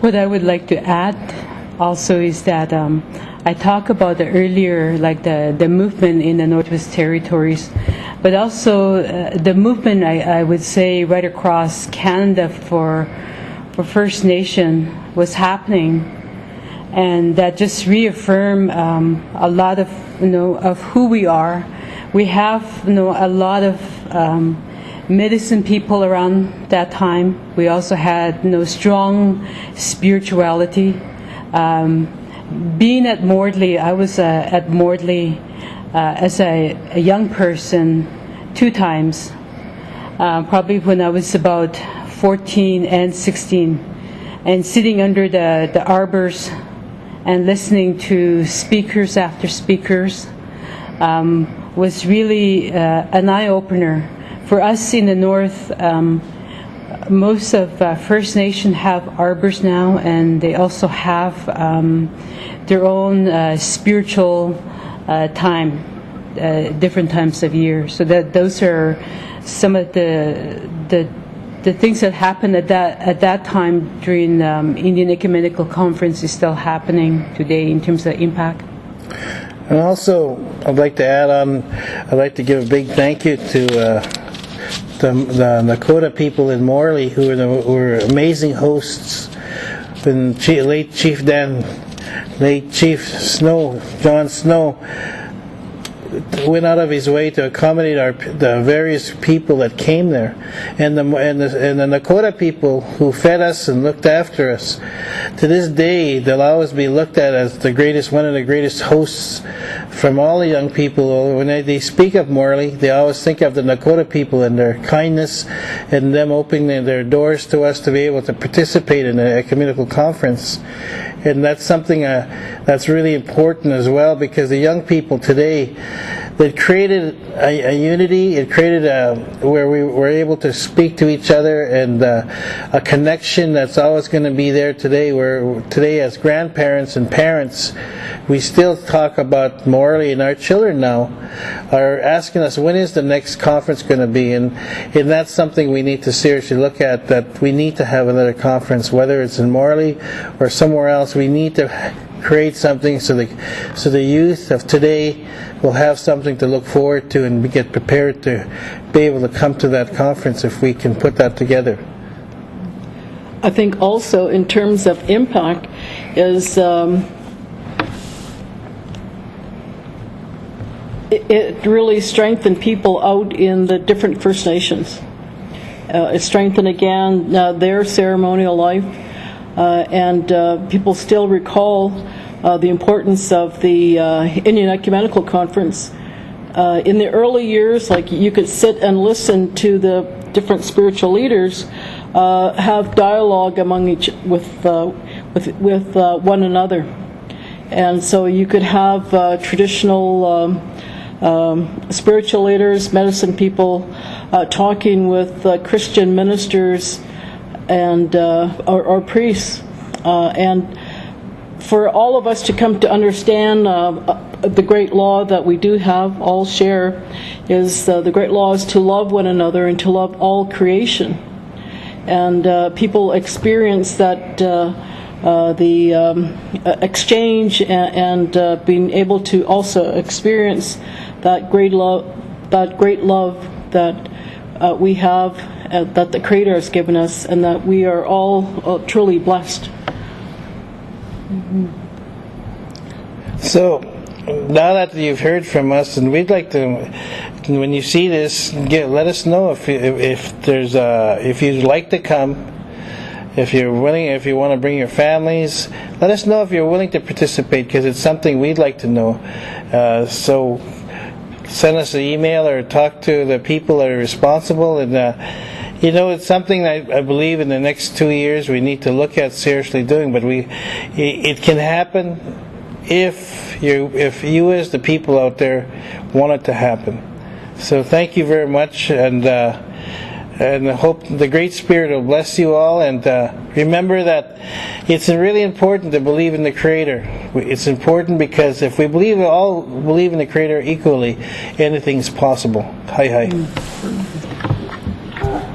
What I would like to add also is that I talk about the earlier, like the movement in the Northwest Territories, but also the movement, I would say, right across Canada for First Nation was happening, and that just reaffirmed a lot of of who we are. We have a lot of medicine people around that time. We also had strong spirituality. Being at Mordley, I was at Mordley as a young person 2 times, probably when I was about 14 and 16, and sitting under the arbors and listening to speakers after speakers was really an eye-opener. For us in the North, most of First Nation have arbors now, and they also have their own spiritual time, different times of year. So that those are some of the things that happened at that time during Indian Ecumenical Conference is still happening today in terms of impact. And also, I'd like to add on, I'd like to give a big thank you to the Nakota people in Morley, who were amazing hosts. And late Chief John Snow, went out of his way to accommodate the various people that came there, and the Nakota people who fed us and looked after us. To this day, they'll always be looked at as one of the greatest hosts from all the young people. When they speak of Morley, they always think of the Nakota people and their kindness and them opening their doors to us to be able to participate in the ecumenical conference. And that's something that's really important as well, because the young people today, it created a unity. It created where we were able to speak to each other, and a connection that's always going to be there today. Where today, as grandparents and parents, we still talk about Morley, and our children now are asking us, when is the next conference going to be? And that's something we need to seriously look at, that we need to have another conference, whether it's in Morley or somewhere else. We need to create something so the youth of today will have something to look forward to and get prepared to be able to come to that conference if we can put that together. I think also in terms of impact is it really strengthened people out in the different First Nations. It strengthened again their ceremonial life, and people still recall the importance of the Indian Ecumenical Conference. In the early years, like, you could sit and listen to the different spiritual leaders have dialogue with one another, and so you could have traditional spiritual leaders, medicine people, talking with Christian ministers and or priests, and for all of us to come to understand the great law that we do have, all share, is the great law is to love one another and to love all creation. And people experience that the exchange and being able to also experience that great love that we have, that the Creator has given us, and that we are all truly blessed. So, now that you've heard from us, and we'd like to, when you see this, let us know if you'd like to come, if you're willing, if you want to bring your families. Let us know if you're willing to participate, because it's something we'd like to know. So send us an email or talk to the people that are responsible, and it's something I believe in the next 2 years we need to look at seriously doing. But it can happen if you as the people out there want it to happen. So thank you very much, and I hope the Great Spirit will bless you all. And remember that it's really important to believe in the Creator. It's important because if we all believe in the Creator equally, anything's possible. Hi.